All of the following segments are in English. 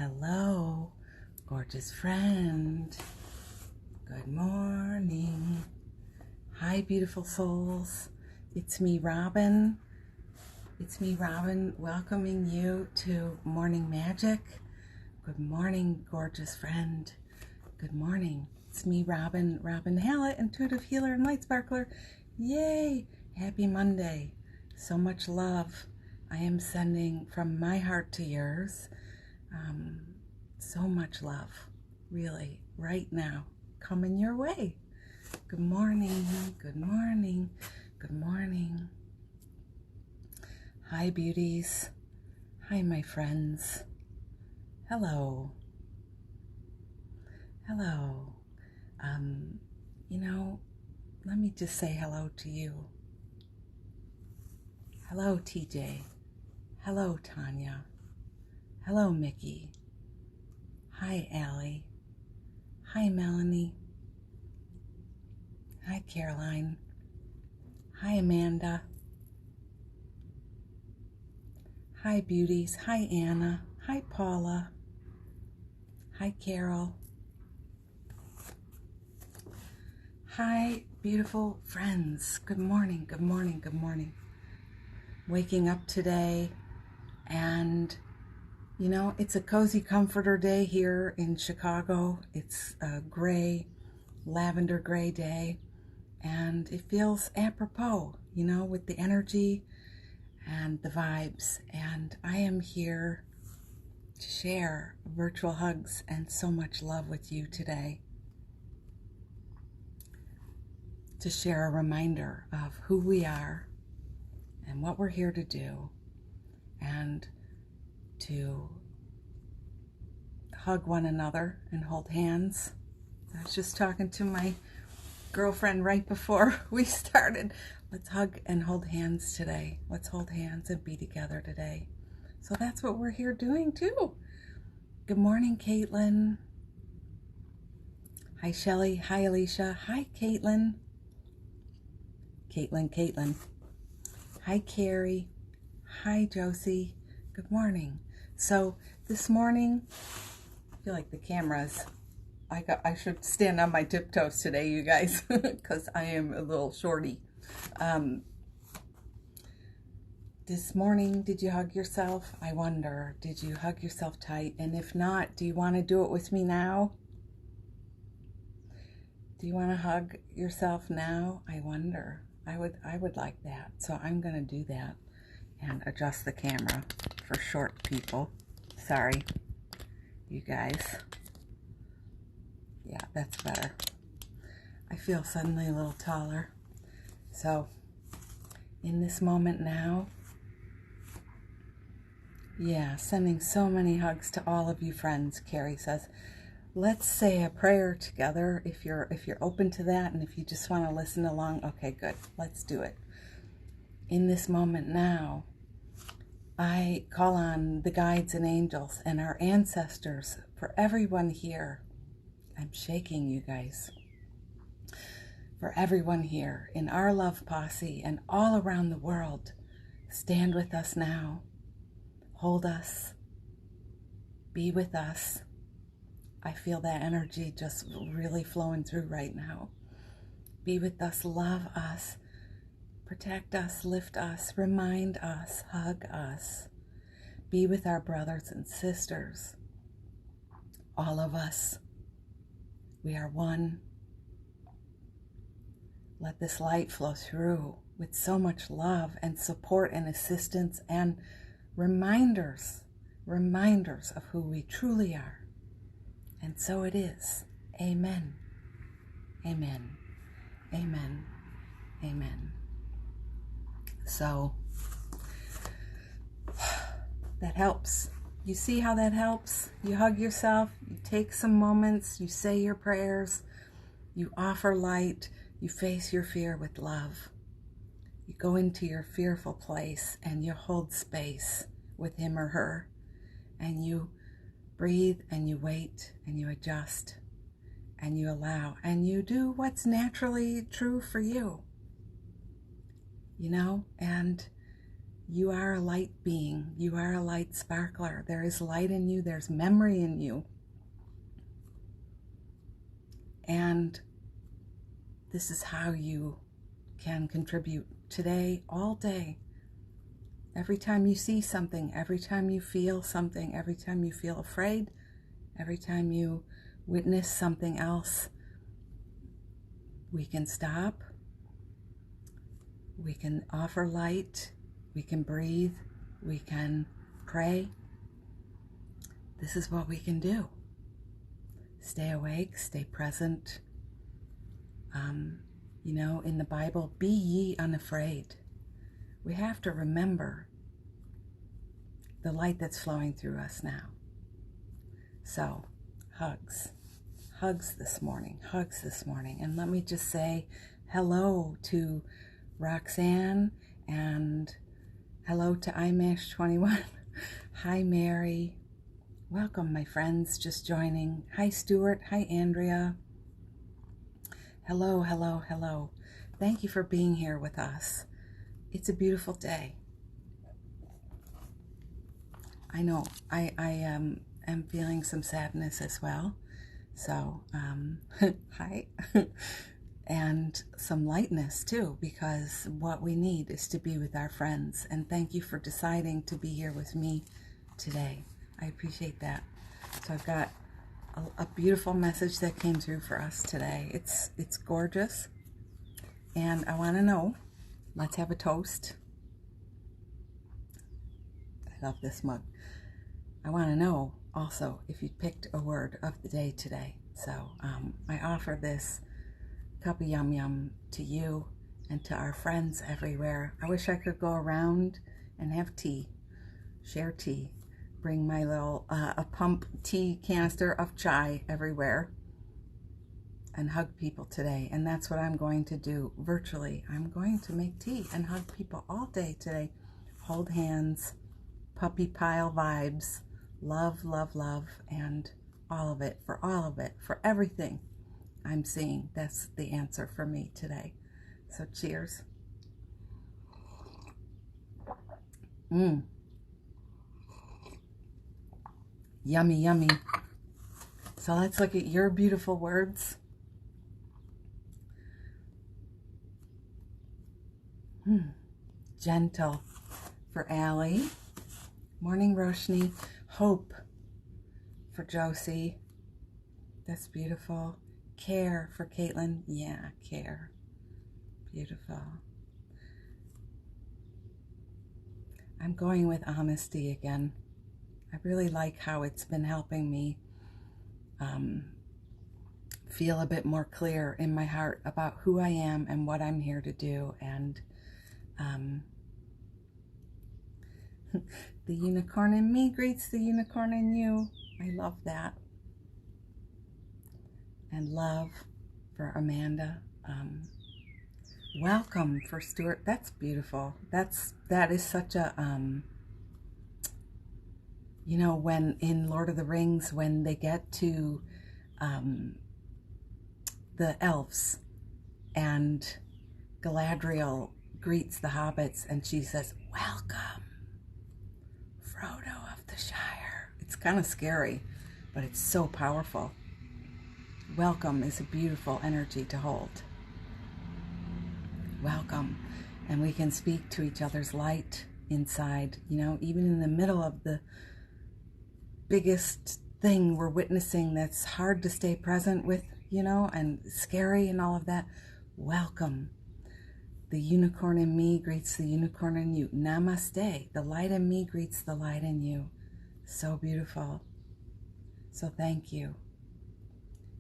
Hello, gorgeous friend. Good morning. Hi, beautiful souls. It's me, Robin. Welcoming you to Morning Magic. Good morning, gorgeous friend. Good morning. It's me, Robin Hallett, intuitive healer and light sparkler. Yay! Happy Monday. So much love I am sending from my heart to yours. So much love, really, right now, coming your way. Good morning, good morning, good morning. Hi, beauties. Hi, my friends. Hello. Hello. Let me just say hello to you. Hello, TJ. Hello, Tanya. Hello, Mickey. Hi, Allie. Hi, Melanie. Hi, Caroline. Hi, Amanda. Hi, beauties. Hi, Anna. Hi, Paula. Hi, Carol. Hi, beautiful friends. Good morning, good morning, good morning. Waking up today, and it's a cozy comforter day here in Chicago. It's a gray, lavender gray day, and it feels apropos, with the energy and the vibes. And I am here to share virtual hugs and so much love with you today. To share a reminder of who we are and what we're here to do, and to hug one another and hold hands. I was just talking to my girlfriend right before we started. Let's hug and hold hands today. Let's hold hands and be together today. So that's what we're here doing too. Good morning, Caitlin. Hi, Shelly. Hi, Alicia. Hi, Caitlin. Caitlin. Hi, Carrie. Hi, Josie. Good morning. So this morning, I feel like the cameras, I should stand on my tiptoes today, you guys, because I am a little shorty. This morning, did you hug yourself? I wonder, did you hug yourself tight? And if not, do you want to do it with me now? Do you want to hug yourself now? I wonder. I would like that. So I'm going to do that and adjust the camera for short people. Sorry, you guys. Yeah, that's better. I feel suddenly a little taller. So in this moment now, sending so many hugs to all of you friends. Carrie says, let's say a prayer together if you're open to that, and if you just want to listen along. Okay, good. Let's do it. In this moment now, I call on the guides and angels and our ancestors for everyone here. I'm shaking, you guys. For everyone here in our love posse and all around the world, stand with us now. Hold us. Be with us. I feel that energy just really flowing through right now. Be with us, love us, protect us, lift us, remind us, hug us. Be with our brothers and sisters. All of us. We are one. Let this light flow through with so much love and support and assistance and reminders of who we truly are. And so it is. Amen. Amen. Amen. Amen. So that helps. You see how that helps? You hug yourself, you take some moments, you say your prayers, you offer light, you face your fear with love. You go into your fearful place and you hold space with him or her, and you breathe and you wait and you adjust and you allow and you do what's naturally true for you, and You are a light being. You are a light sparkler. There is light in you. There's memory in you. And this is how you can contribute today, all day. Every time you see something, every time you feel something, every time you feel afraid, every time you witness something else, we can stop. We can offer light. We can breathe. We can pray. This is what we can do. Stay awake, stay present. In the Bible, be ye unafraid. We have to remember the light that's flowing through us now. So, hugs. Hugs this morning. Hugs this morning. And let me just say hello to Roxanne and hello to iMash21. Hi, Mary. Welcome, my friends, just joining. Hi, Stuart. Hi, Andrea. Hello, hello, hello. Thank you for being here with us. It's a beautiful day. I know I am feeling some sadness as well. So, hi. And some lightness too, because what we need is to be with our friends. And thank you for deciding to be here with me today. I appreciate that. So I've got a beautiful message that came through for us today. It's gorgeous. And I want to know, let's have a toast. I love this mug. I want to know also if you picked a word of the day today. So I offer this cup of yum yum to you and to our friends everywhere. I wish I could go around and have tea, share tea, bring my little a pump tea canister of chai everywhere and hug people today. And that's what I'm going to do virtually. I'm going to make tea and hug people all day today. Hold hands, puppy pile vibes, love, love, love, and all of it, for everything I'm seeing. That's the answer for me today. So cheers. Yummy, yummy. So let's look at your beautiful words. Gentle for Allie. Morning, Roshni. Hope for Josie. That's beautiful. Care for Caitlin. Yeah, care. Beautiful. I'm going with honesty again. I really like how it's been helping me feel a bit more clear in my heart about who I am and what I'm here to do. And the unicorn in me greets the unicorn in you. I love that. And love for Amanda. Welcome for Stuart. That's beautiful. That is such a when in Lord of the Rings, when they get to the elves and Galadriel greets the hobbits and she says, "Welcome, Frodo of the Shire." It's kind of scary, but it's so powerful. Welcome is a beautiful energy to hold. Welcome. And we can speak to each other's light inside, even in the middle of the biggest thing we're witnessing that's hard to stay present with, and scary and all of that. Welcome. The unicorn in me greets the unicorn in you. Namaste. The light in me greets the light in you. So beautiful. So thank you.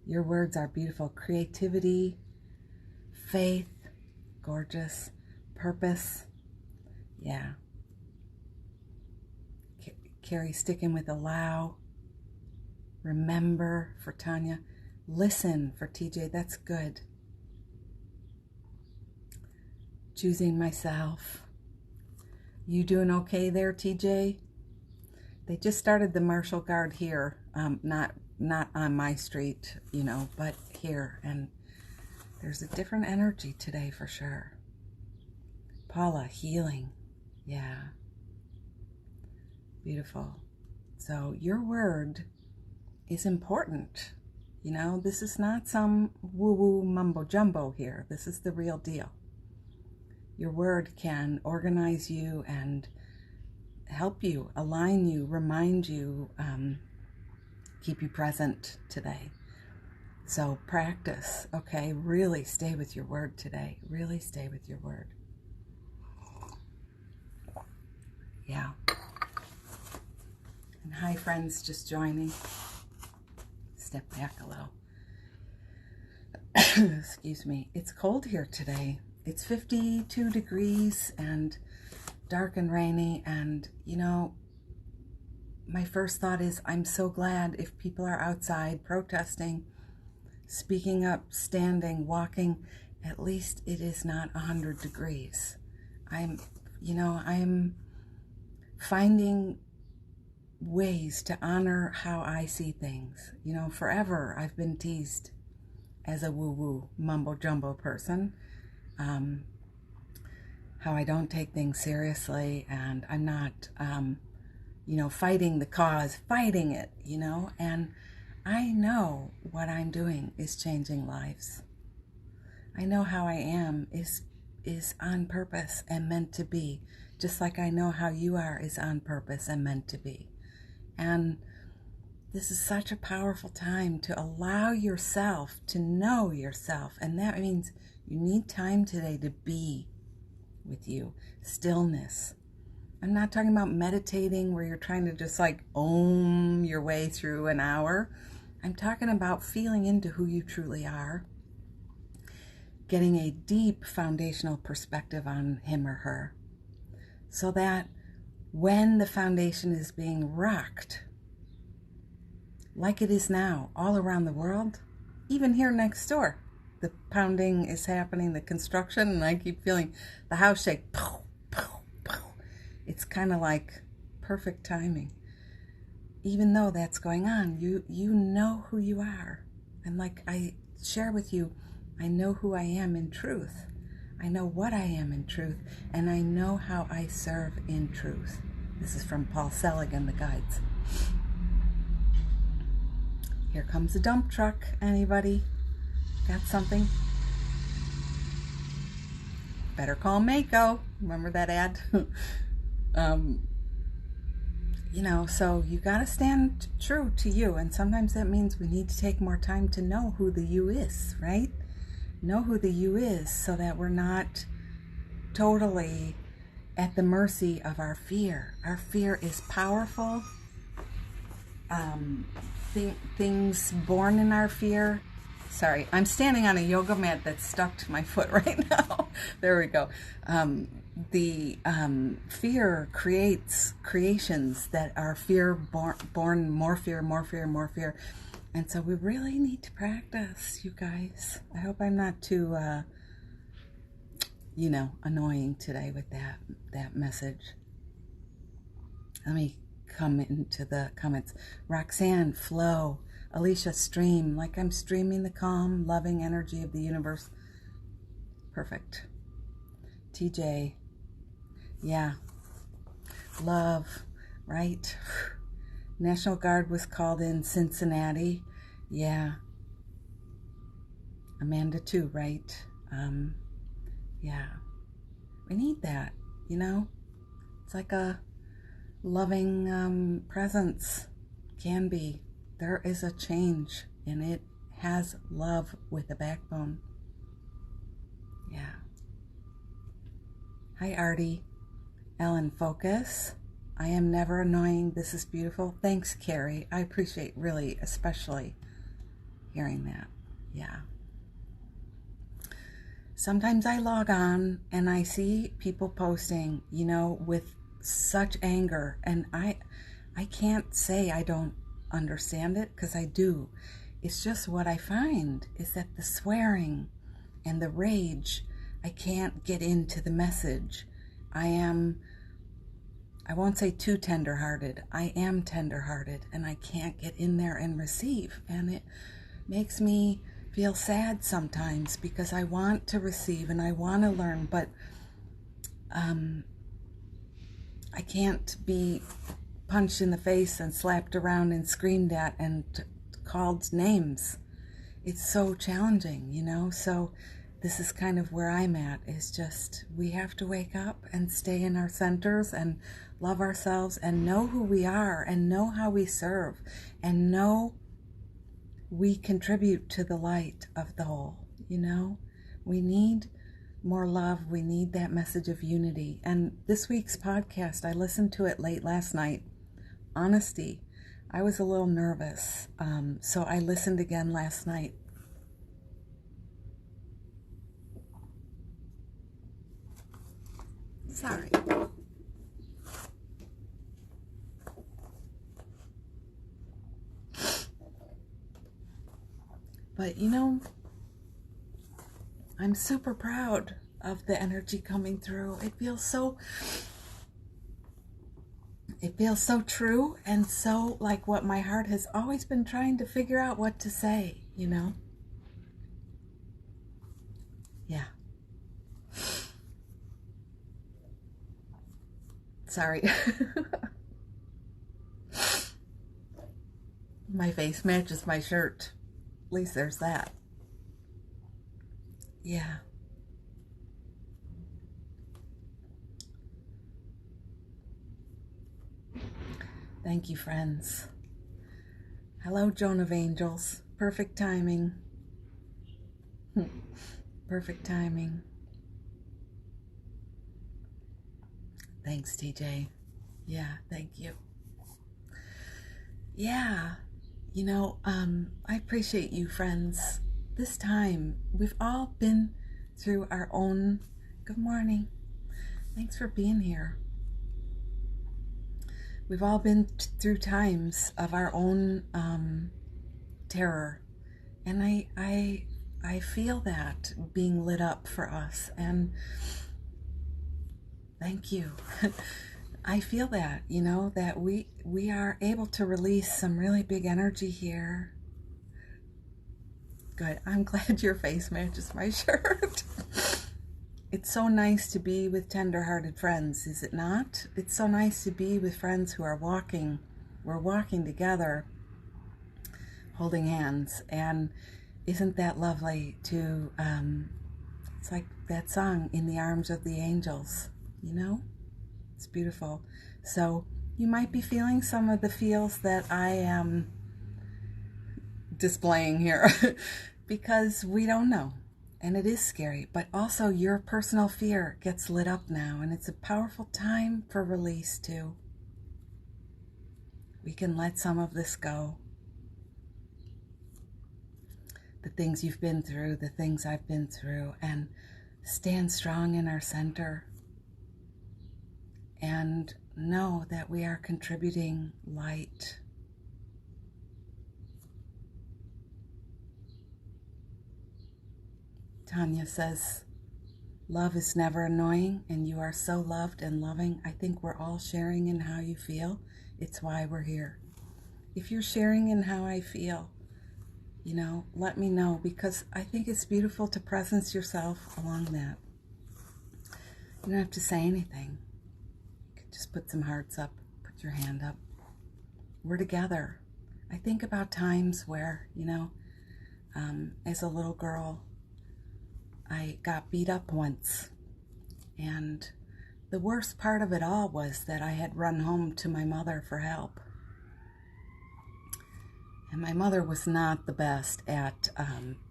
Your words are beautiful. Creativity, faith, gorgeous, purpose. Yeah. Carrie sticking with allow. Remember for Tanya. Listen for TJ. That's good. Choosing myself. You doing okay there, TJ? They just started the Marshall Guard here. Not on my street, but here. And there's a different energy today for sure. Paula, healing. Yeah. Beautiful. So your word is important. You know, this is not some woo-woo mumbo jumbo here. This is the real deal. Your word can organize you and help you, align you, remind you, keep you present today. So practice, okay? Really stay with your word today. Really stay with your word. Yeah. And hi, friends, just joining. Step back a little. Excuse me. It's cold here today. It's 52 degrees and dark and rainy. And, you know, my first thought is I'm so glad if people are outside protesting, speaking up, standing, walking, at least it is not 100 degrees. I'm finding ways to honor how I see things. You know, forever I've been teased as a woo-woo mumbo-jumbo person, how I don't take things seriously, and I'm not, fighting the cause, fighting it, and I know what I'm doing is changing lives. I know how I am is on purpose and meant to be, just like I know how you are is on purpose and meant to be. And this is such a powerful time to allow yourself to know yourself. And that means you need time today to be with you. Stillness. I'm not talking about meditating where you're trying to just like om your way through an hour. I'm talking about feeling into who you truly are. Getting a deep foundational perspective on him or her. So that when the foundation is being rocked, like it is now, all around the world, even here next door, the pounding is happening, the construction, and I keep feeling the house shake. Pow, pow, pow. It's kind of like perfect timing. Even though that's going on, you know who you are. And like I share with you, I know who I am in truth. I know what I am in truth, and I know how I serve in truth. This is from Paul Selig and the Guides. Here comes a dump truck. Anybody got something? Better call Mako. Remember that ad? So you got to stand true to you. And sometimes that means we need to take more time to know who the you is, right? Know who the you is so that we're not totally at the mercy of our fear. Our fear is powerful. Things born in our fear. Sorry, I'm standing on a yoga mat that's stuck to my foot right now. There we go. The fear creates creations that are fear born, more fear, more fear, more fear. And so we really need to practice, you guys. I hope I'm not too, annoying today with that message. Let me come into the comments. Roxanne, flow. Alicia, stream. Like I'm streaming the calm, loving energy of the universe. Perfect. TJ. Yeah. Love. Right? National Guard was called in Cincinnati. Yeah. Amanda too, right? Yeah. We need that, It's like a loving presence can be. There is a change, and it has love with a backbone. Yeah. Hi, Artie. Ellen, focus. I am never annoying. This is beautiful. Thanks, Carrie. I appreciate really, especially hearing that. Yeah. Sometimes I log on and I see people posting, with such anger, and I can't say I don't understand it, because I do. It's just what I find is that the swearing and the rage, I can't get into the message. I won't say too tender-hearted. I am tender-hearted, and I can't get in there and receive. And it makes me feel sad sometimes, because I want to receive and I want to learn, but I can't be punched in the face and slapped around and screamed at and called names. It's so challenging, you know. So this is kind of where I'm at, is just we have to wake up and stay in our centers and love ourselves and know who we are and know how we serve and know we contribute to the light of the whole, you know. We need more love. We need that message of unity. And this week's podcast, I listened to it late last night. Honesty. I was a little nervous, so I listened again last night. Sorry. But you know, I'm super proud of the energy coming through. It feels so true and so like what my heart has always been trying to figure out what to say, you know? Yeah. Sorry. My face matches my shirt. At least there's that. Yeah. Thank you, friends. Hello, Joan of Angels. Perfect timing. Perfect timing. Thanks, TJ. Yeah, thank you. Yeah, you know, I appreciate you, friends. This time, we've all been through our own... Good morning. Thanks for being here. We've all been through times of our own terror, and I feel that being lit up for us, and thank you. I feel that, you know, that we are able to release some really big energy here. Good. I'm glad your face matches my shirt. It's so nice to be with tender-hearted friends, is it not? It's so nice to be with friends who are walking. We're walking together, holding hands, and isn't that lovely to, it's like that song, In the Arms of the Angels, you know? It's beautiful. So you might be feeling some of the feels that I am displaying here because we don't know. And it is scary, but also your personal fear gets lit up now, and it's a powerful time for release too. We can let some of this go. The things you've been through, the things I've been through, and stand strong in our center and know that we are contributing light. Tanya says, love is never annoying, and you are so loved and loving. I think we're all sharing in how you feel. It's why we're here. If you're sharing in how I feel, you know, let me know, because I think it's beautiful to presence yourself along that. You don't have to say anything. You can just put some hearts up, put your hand up. We're together. I think about times where, you know, as a little girl, I got beat up once, and the worst part of it all was that I had run home to my mother for help. And my mother was not the best at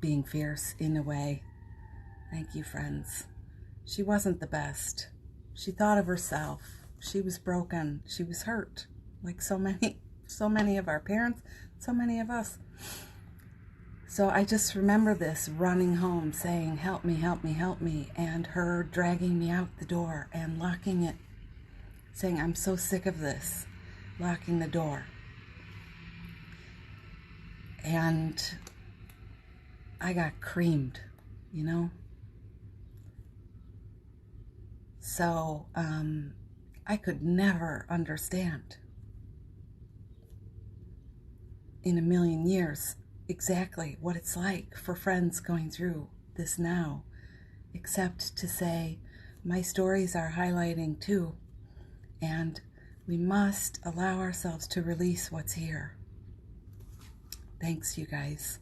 being fierce in a way. Thank you, friends. She wasn't the best. She thought of herself. She was broken. She was hurt, like so many of our parents, so many of us. So I just remember this running home saying, help me, help me, help me, and her dragging me out the door and locking it, saying, I'm so sick of this, locking the door. And I got creamed, you know? So I could never understand in a million years exactly what it's like for friends going through this now, except to say my stories are highlighting too, and We must allow ourselves to release what's here. Thanks, you guys.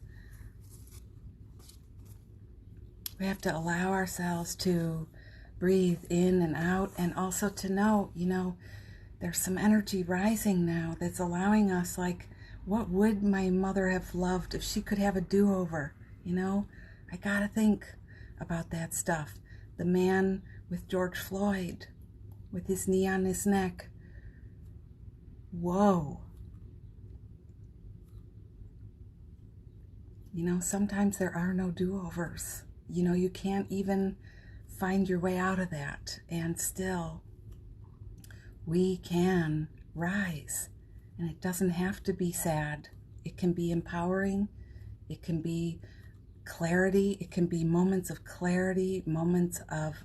We have to allow ourselves to breathe in and out, and also to know, there's some energy rising now that's allowing us, like, what would my mother have loved if she could have a do-over? I gotta think about that stuff. The man with George Floyd, with his knee on his neck. Whoa. Sometimes there are no do-overs. You can't even find your way out of that. And still, we can rise. And it doesn't have to be sad. It can be empowering. It can be clarity. It can be moments of clarity, moments of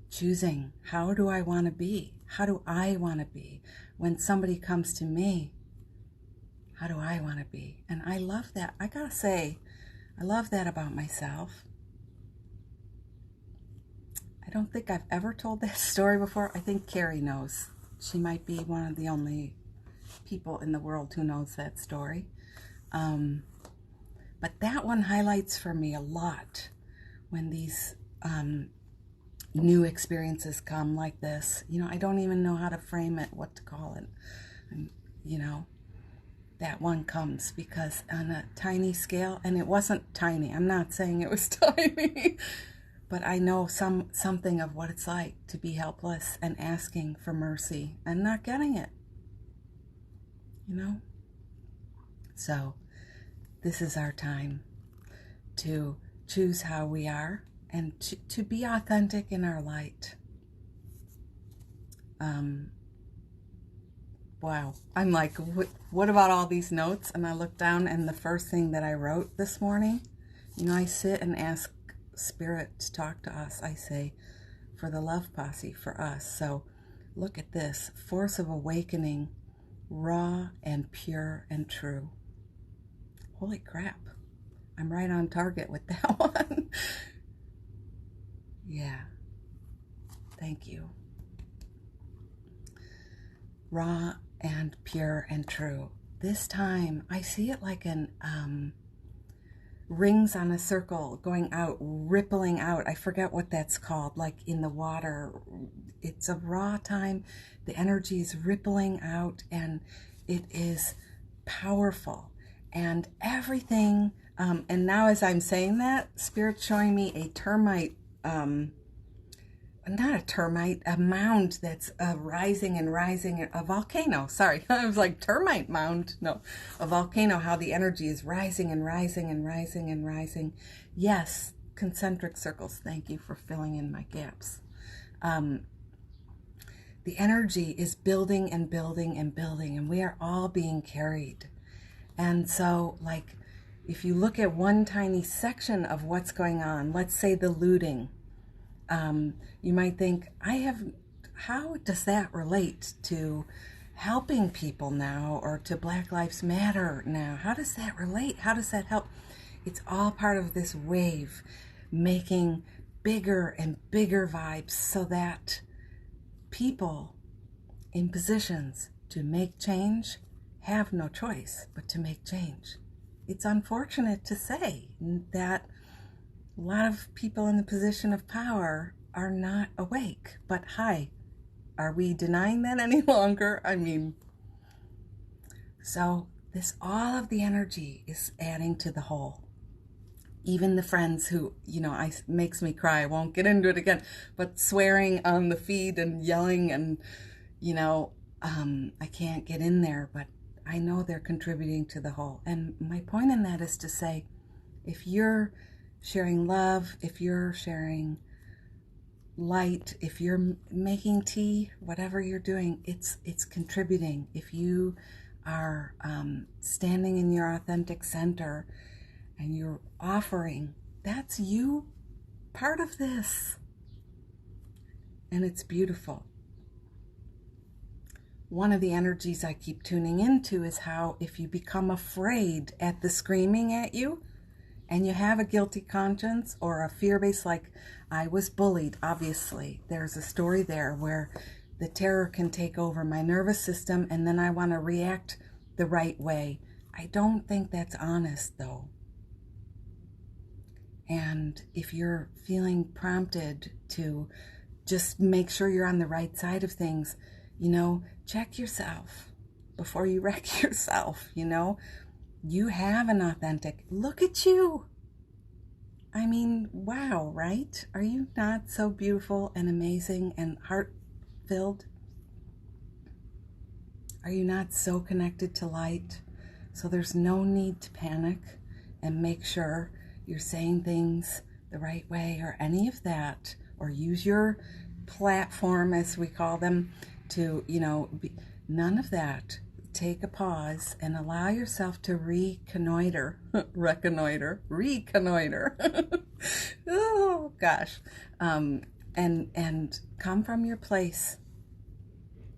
choosing. How do I want to be? How do I want to be? When somebody comes to me, how do I want to be? And I love that. I gotta say, I love that about myself. I don't think I've ever told that story before. I think Carrie knows. She might be one of the only people in the world who knows that story. But that one highlights for me a lot when these new experiences come like this. I don't even know how to frame it, what to call it. And, that one comes because on a tiny scale, and it wasn't tiny. I'm not saying it was tiny, but I know something of what it's like to be helpless and asking for mercy and not getting it. So this is our time to choose how we are and to be authentic in our light. Wow. I'm like, what about all these notes? And I look down, and the first thing that I wrote this morning, I sit and ask Spirit to talk to us. I say, for the love posse, for us. So look at this. Force of awakening, raw and pure and true. Holy crap. I'm right on target with that one. Yeah. Thank you. Raw and pure and true. This time, I see it like an rings on a circle going out, rippling out. I forget what that's called, like in the water. It's a raw time. The energy is rippling out, and it is powerful. And everything, and now as I'm saying that, Spirit's showing me a termite, not a termite, a mound that's rising and rising, a volcano, sorry. I was like, termite mound, no, a volcano, how the energy is rising and rising and rising and rising. Yes, concentric circles, thank you for filling in my gaps. The energy is building and building and building, and we are all being carried. And so, like, if you look at one tiny section of what's going on, let's say the looting, you might think, how does that relate to helping people now, or to Black Lives Matter now? How does that relate? How does that help? It's all part of this wave, making bigger and bigger vibes so that people in positions to make change have no choice but to make change. It's unfortunate to say that a lot of people in the position of power are not awake. But hi, are we denying that any longer? So all of the energy is adding to the whole. Even the friends who, makes me cry. I won't get into it again, but swearing on the feed and yelling and, I can't get in there, but I know they're contributing to the whole. And my point in that is to say, if you're sharing love, if you're sharing light, if you're making tea, whatever you're doing, it's contributing. If you are standing in your authentic center and you're offering, that's you part of this. And it's beautiful. One of the energies I keep tuning into is how if you become afraid at the screaming at you, and you have a guilty conscience or a fear-based, like I was bullied, obviously. There's a story there where the terror can take over my nervous system, and then I want to react the right way. I don't think that's honest, though. And if you're feeling prompted to just make sure you're on the right side of things, check yourself before you wreck yourself. You have an authentic, look at you. I mean, wow, right? Are you not so beautiful and amazing and heart-filled? Are you not so connected to light? So there's no need to panic and make sure you're saying things the right way or any of that, or use your platform, as we call them, to, none of that. Take a pause and allow yourself to reconnoiter. Oh gosh. And come from your place.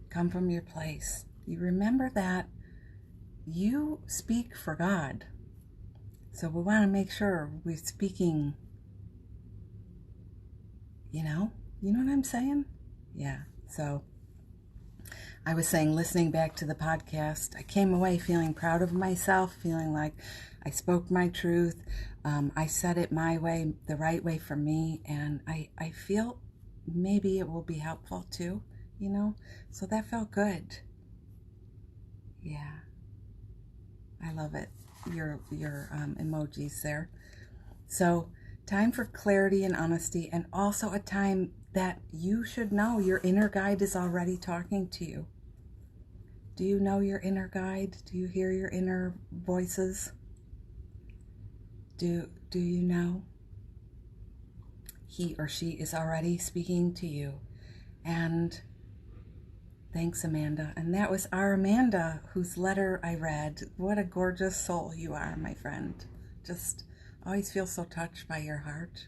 Come from your place. You remember that you speak for God. So we want to make sure we're speaking, you know what I'm saying? Yeah. So I was saying, listening back to the podcast, I came away feeling proud of myself, feeling like I spoke my truth. I said it my way, the right way for me. And I feel maybe it will be helpful too, So that felt good. Yeah. I love it. Your emojis there. So time for clarity and honesty, and also a time that you should know your inner guide is already talking to you. Do you know your inner guide? Do you hear your inner voices? Do you know? He or she is already speaking to you. And thanks, Amanda. And that was our Amanda, whose letter I read. What a gorgeous soul you are, my friend. Just always feel so touched by your heart.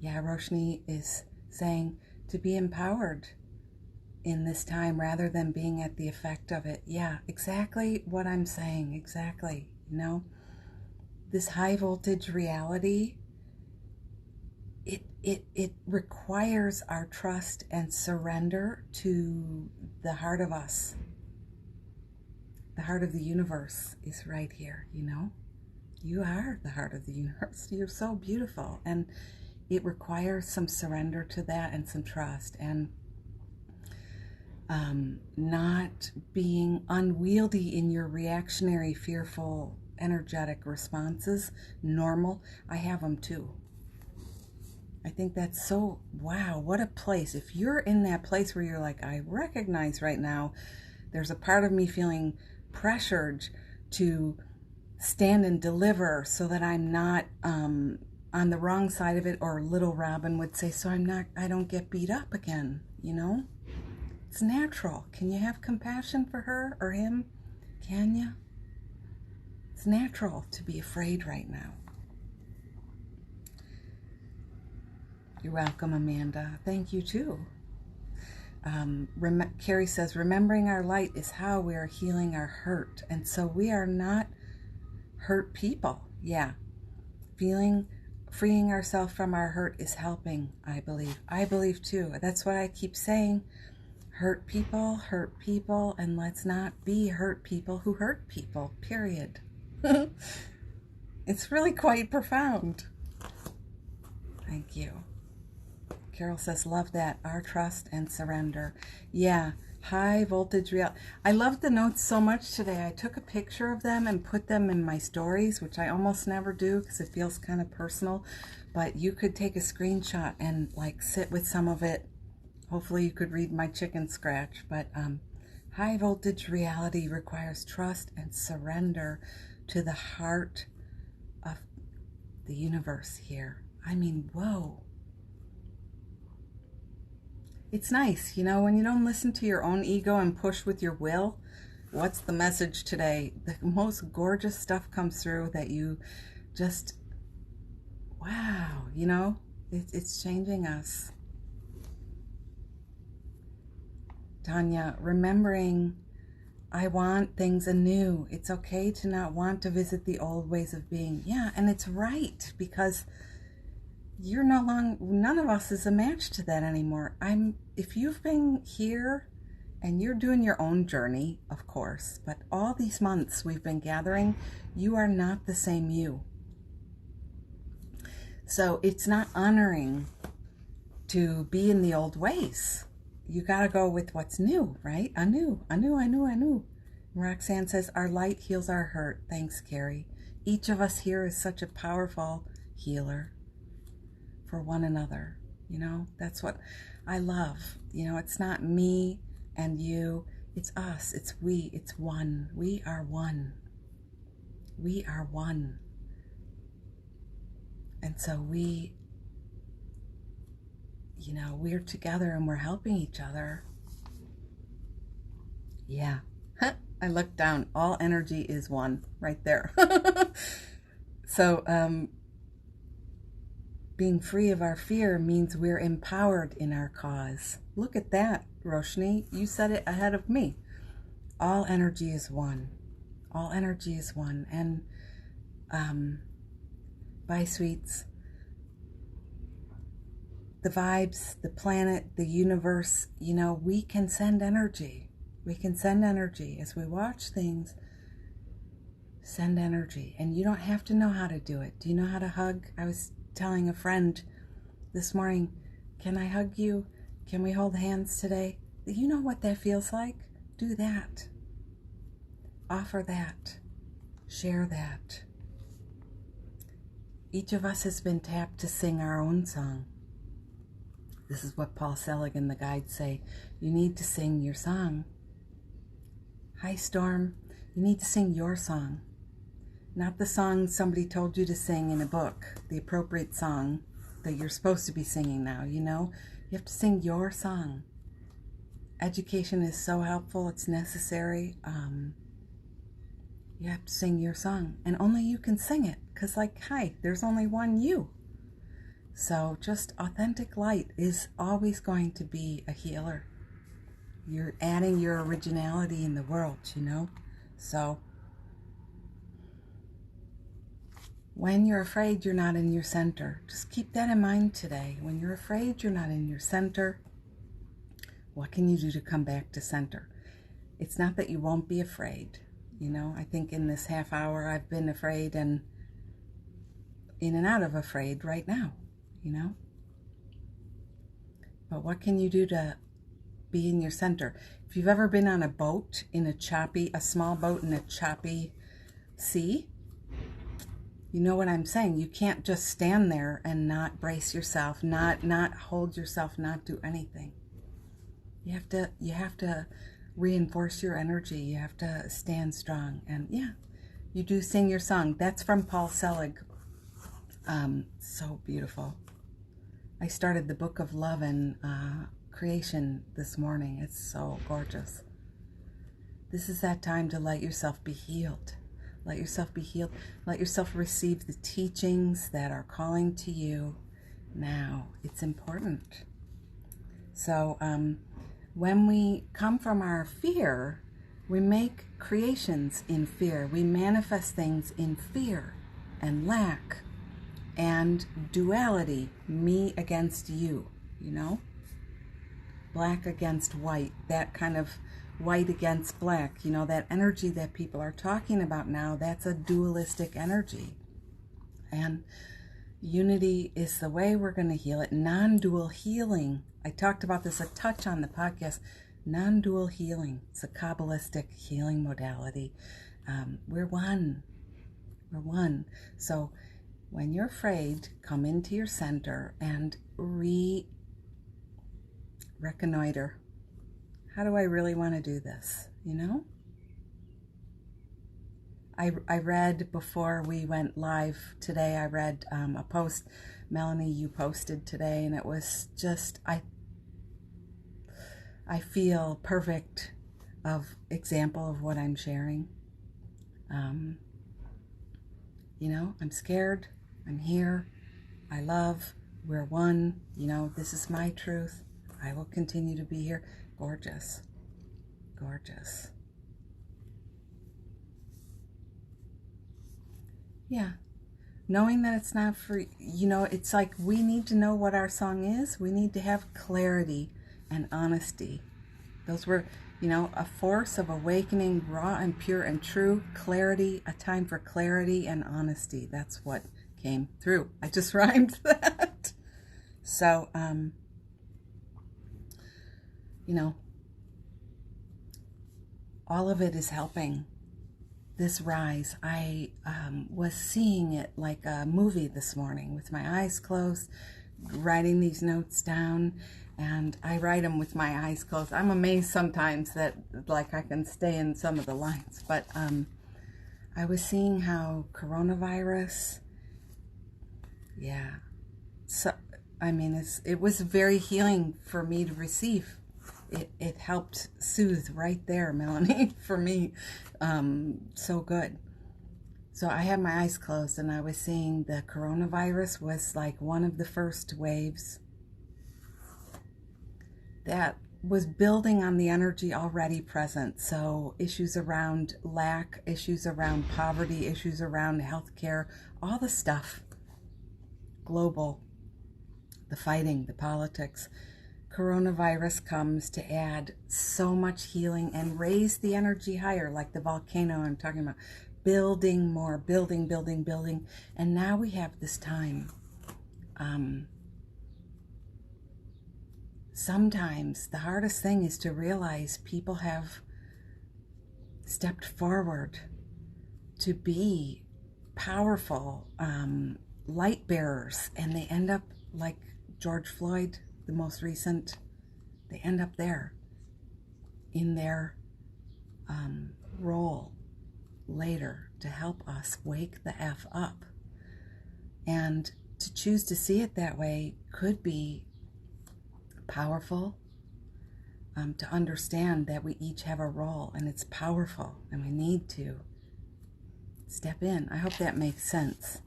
Roshni is saying to be empowered in this time rather than being at the effect of it. Yeah, exactly what I'm saying. Exactly. This high voltage reality, it requires our trust and surrender to the heart of us. The heart of the universe is right here, You are the heart of the universe. You're so beautiful. And it requires some surrender to that and some trust, and not being unwieldy in your reactionary, fearful, energetic responses. Normal. I have them too. I think that's so, wow, what a place. If you're in that place where you're like, I recognize right now there's a part of me feeling pressured to stand and deliver so that I'm not on the wrong side of it, or little Robin would say, so I don't get beat up again, It's natural. Can you have compassion for her or him? Can you? It's natural to be afraid right now. You're welcome, Amanda. Thank you, too. Carrie says, remembering our light is how we are healing our hurt. And so we are not hurt people. Yeah. Freeing ourselves from our hurt is helping, I believe. I believe, too. That's what I keep saying. Hurt people, and let's not be hurt people who hurt people, period. It's really quite profound. Thank you. Carol says, love that. Our trust and surrender. Yeah, high voltage reality. I loved the notes so much today. I took a picture of them and put them in my stories, which I almost never do because it feels kind of personal. But you could take a screenshot and sit with some of it. Hopefully you could read my chicken scratch. But high voltage reality requires trust and surrender to the heart of the universe here. I mean, whoa. It's nice, when you don't listen to your own ego and push with your will. What's the message today? The most gorgeous stuff comes through that you just, wow, it's changing us. Tanya, remembering I want things anew. It's okay to not want to visit the old ways of being. Yeah, and it's right, because you're no longer, none of us is a match to that anymore. If you've been here and you're doing your own journey, of course, but all these months we've been gathering, you are not the same you. So it's not honoring to be in the old ways. You got to go with what's new, right? Anew. Roxanne says, our light heals our hurt. Thanks, Carrie. Each of us here is such a powerful healer for one another. You know, that's what I love. You know, it's not me and you. It's us. It's we. It's one. We are one. We are one. And so we, you know, we're together and we're helping each other. Yeah. I looked down. All energy is one right there. So, being free of our fear means we're empowered in our cause. Look at that, Roshni. You said it ahead of me. All energy is one. All energy is one. And, bye, sweets. The vibes, the planet, the universe, you know, we can send energy. We can send energy as we watch things. Send energy. And you don't have to know how to do it. Do you know how to hug? I was telling a friend this morning, can I hug you? Can we hold hands today? You know what that feels like? Do that. Offer that. Share that. Each of us has been tapped to sing our own song. This is what Paul Selig and the guides say. You need to sing your song. Hi, Storm. You need to sing your song. Not the song somebody told you to sing in a book. The appropriate song that you're supposed to be singing now, you know? You have to sing your song. Education is so helpful. It's necessary. You have to sing your song. And only you can sing it. Because, like, hi, there's only one you. So just authentic light is always going to be a healer. You're adding your originality in the world, you know? So when you're afraid, you're not in your center. Just keep that in mind today. When you're afraid, you're not in your center. What can you do to come back to center? It's not that you won't be afraid. You know, I think in this half hour, I've been afraid and in and out of afraid right now, you know? But what can you do to be in your center? If you've ever been on a boat in a small boat in a choppy sea, you know what I'm saying. You can't just stand there and not brace yourself, not hold yourself, not do anything. You have to reinforce your energy. You have to stand strong. And yeah, you do sing your song. That's from Paul Selig. So beautiful. I started the Book of Love and Creation this morning. It's so gorgeous. This is that time to let yourself be healed. Let yourself be healed. Let yourself receive the teachings that are calling to you now. It's important. So when we come from our fear, we make creations in fear. We manifest things in fear and lack and duality, me against you, you know? Black against white, that kind of white against black, you know, that energy that people are talking about now, that's a dualistic energy. And unity is the way we're going to heal it. Non-dual healing. I talked about this a touch on the podcast. Non-dual healing. It's a Kabbalistic healing modality. We're one. We're one. So when you're afraid, come into your center and reconnoiter. How do I really want to do this? You know? I read before we went live today, I read a post, Melanie, you posted today, and it was just, I feel perfect example of what I'm sharing. You know, I'm scared, I'm here, I love, we're one, you know, this is my truth. I will continue to be here. Gorgeous. Gorgeous. Yeah. knowing that it's not for, it's like we need to know what our song is. We need to have clarity and honesty. Those were, a force of awakening, raw and pure and true, clarity, a time for clarity and honesty. That's what came through. I just rhymed that. So, all of it is helping this rise. I was seeing it like a movie this morning with my eyes closed, writing these notes down, and I write them with my eyes closed. I'm amazed sometimes that like I can stay in some of the lines, but I was seeing how coronavirus, so it was very healing for me to receive. It helped soothe right there, Melanie, for me. So good. So I had my eyes closed and I was seeing the coronavirus was like one of the first waves that was building on the energy already present. So issues around lack, issues around poverty, issues around healthcare, all the stuff, global, the fighting, the politics. Coronavirus comes to add so much healing and raise the energy higher, like the volcano I'm talking about, building more, building. And now we have this time. Sometimes the hardest thing is to realize people have stepped forward to be powerful light bearers, and they end up like George Floyd, the most recent. They end up there in their role later to help us wake the F up. And to choose to see it that way could be powerful, to understand that we each have a role and it's powerful and we need to step in. I hope that makes sense.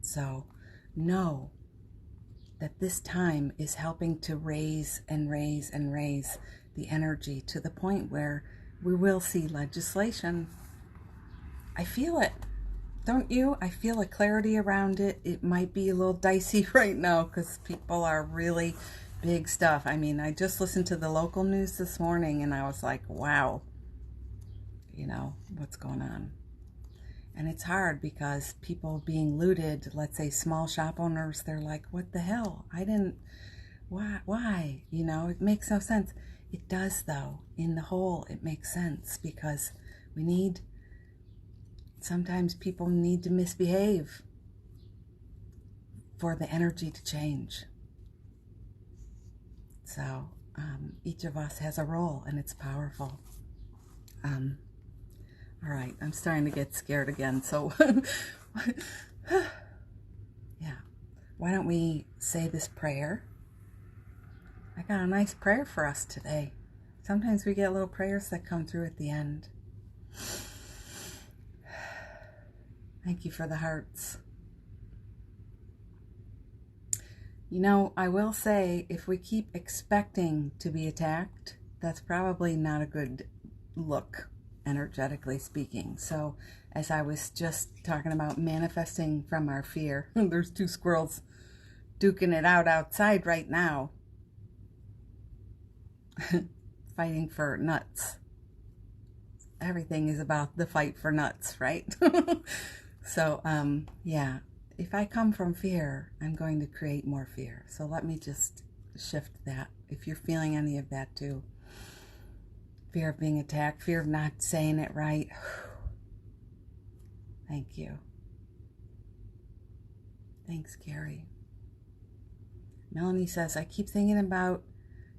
So know that this time is helping to raise the energy to the point where we will see legislation. I feel it. Don't you? I feel a clarity around it. It might be a little dicey right now because people are really big stuff. I just listened to the local news this morning and I was like, wow, what's going on? And it's hard because people being looted, let's say small shop owners, they're like, what the hell? Why? It makes no sense. It does though. In the whole, it makes sense because sometimes people need to misbehave for the energy to change. So each of us has a role and it's powerful. All right, I'm starting to get scared again. So, yeah, why don't we say this prayer? I got a nice prayer for us today. Sometimes we get little prayers that come through at the end. Thank you for the hearts. I will say, if we keep expecting to be attacked, that's probably not a good look, energetically speaking. So as I was just talking about manifesting from our fear, there's two squirrels duking it out outside right now, fighting for nuts. Everything is about the fight for nuts, right? So, yeah, if I come from fear, I'm going to create more fear. So let me just shift that. If you're feeling any of that too, fear of being attacked, fear of not saying it right. Thank you. Thanks, Carrie. Melanie says, I keep thinking about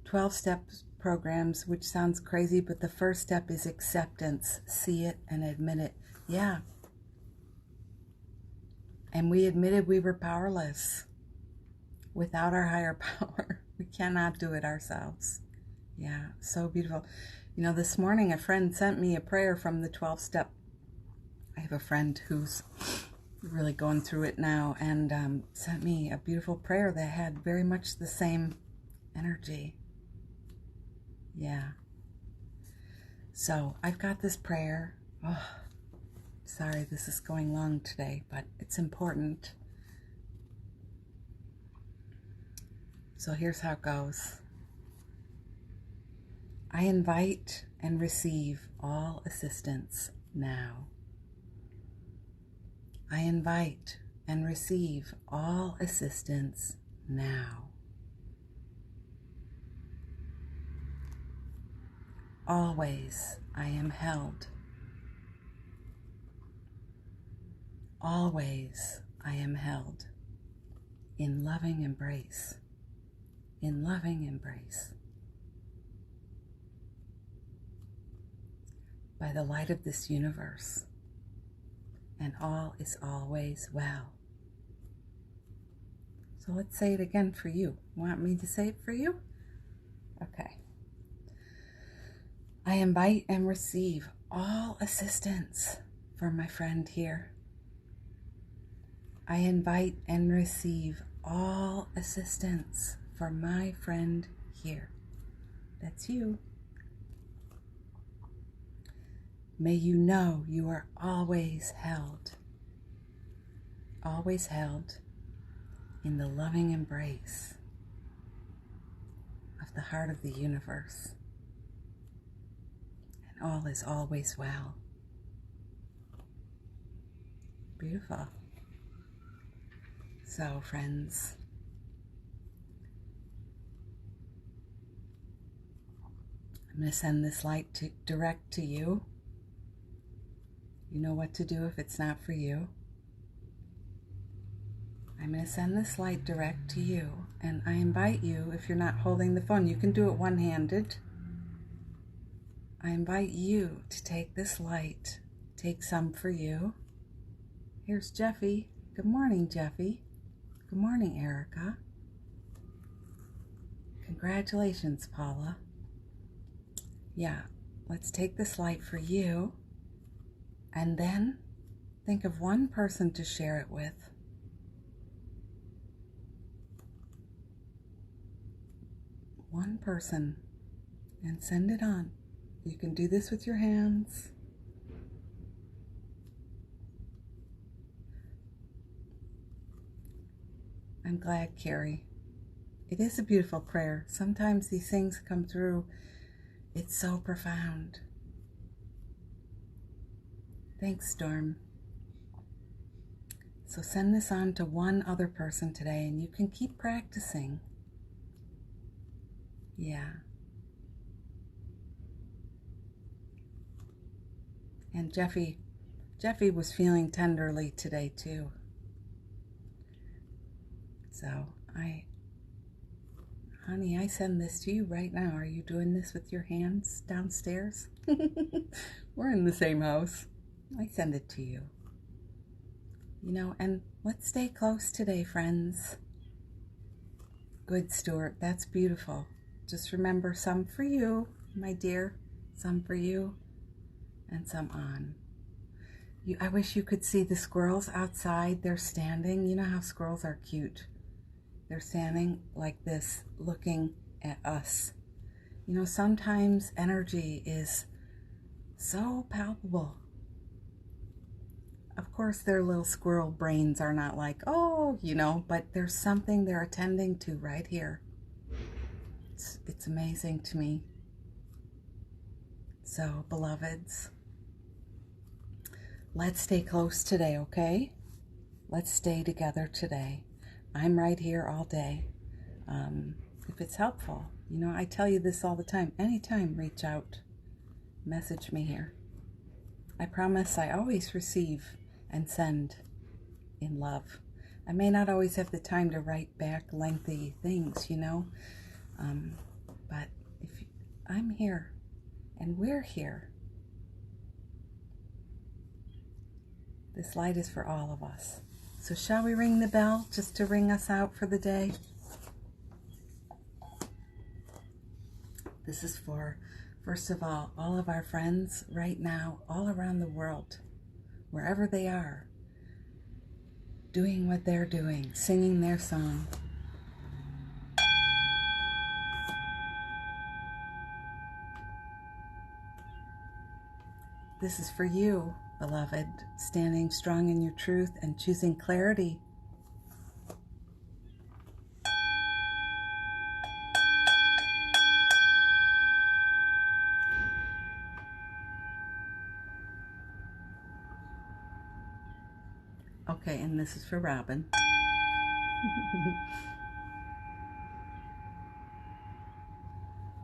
12-step programs, which sounds crazy, but the first step is acceptance. See it and admit it. Yeah. And we admitted we were powerless without our higher power. We cannot do it ourselves. Yeah, so beautiful. This morning a friend sent me a prayer from the 12-step. I have a friend who's really going through it now and sent me a beautiful prayer that had very much the same energy. Yeah. So I've got this prayer. Sorry this is going long today, but it's important. So here's how it goes. I invite and receive all assistance now. I invite and receive all assistance now. Always I am held. Always I am held in loving embrace. In loving embrace. By the light of this universe, and all is always well. So let's say it again for you. Want me to say it for you? Okay. I invite and receive all assistance from my friend here. I invite and receive all assistance from my friend here. That's you. May you know you are always held in the loving embrace of the heart of the universe, and all is always well. Beautiful. So, friends, I'm going to send this light direct to you. You know what to do if it's not for you. I'm going to send this light direct to you, and I invite you, if you're not holding the phone, you can do it one-handed. I invite you to take this light, take some for you. Here's Jeffy. Good morning, Jeffy. Good morning, Erica. Congratulations, Paula. Yeah, let's take this light for you. And then think of one person to share it with. One person, and send it on. You can do this with your hands. I'm glad, Carrie. It is a beautiful prayer. Sometimes these things come through. It's so profound. Thanks, Storm. So send this on to one other person today, and you can keep practicing. Yeah. And Jeffy was feeling tenderly today too. So honey, I send this to you right now. Are you doing this with your hands downstairs? We're in the same house. I send it to you. You know, and let's stay close today, friends. Good, Stuart. That's beautiful. Just remember, some for you, my dear. Some for you, and some on. I wish you could see the squirrels outside. They're standing. You know how squirrels are cute. They're standing like this, looking at us. You know, sometimes energy is so palpable. Of course, their little squirrel brains are not like, oh, you know, but there's something they're attending to right here. It's amazing to me. So, beloveds, let's stay close today, okay? Let's stay together today. I'm right here all day. If it's helpful, you know, I tell you this all the time. Anytime, reach out. Message me here. I promise I always receive and send in love. I may not always have the time to write back lengthy things, you know, but I'm here and we're here. This light is for all of us. So shall we ring the bell just to ring us out for the day? This is for, first of all of our friends right now, all around the world, wherever they are, doing what they're doing, singing their song. This is for you, beloved, standing strong in your truth and choosing clarity. Okay, and this is for Robin.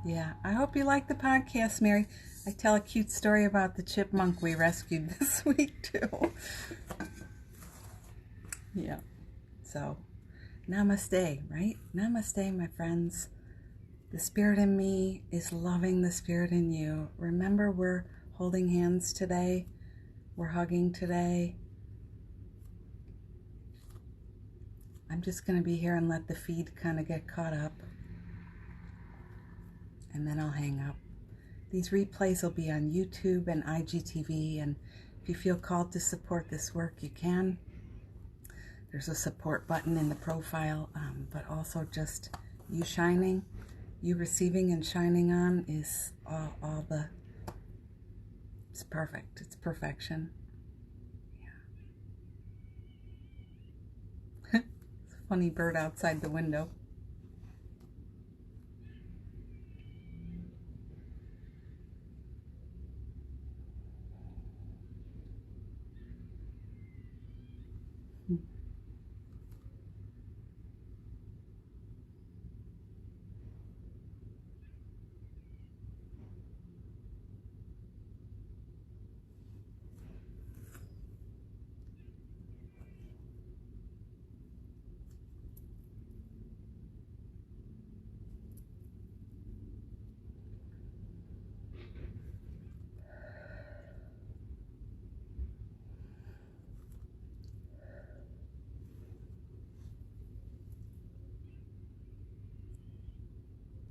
Yeah, I hope you like the podcast, Mary. I tell a cute story about the chipmunk we rescued this week, too. Yeah, so namaste, right? Namaste, my friends. The spirit in me is loving the spirit in you. Remember, we're holding hands today. We're hugging today. I'm just going to be here and let the feed kind of get caught up. And then I'll hang up. These replays will be on YouTube and IGTV, and if you feel called to support this work, you can. There's a support button in the profile, but also just you shining, you receiving and shining on is all the, it's perfect. It's perfection. Yeah. It's a funny bird outside the window.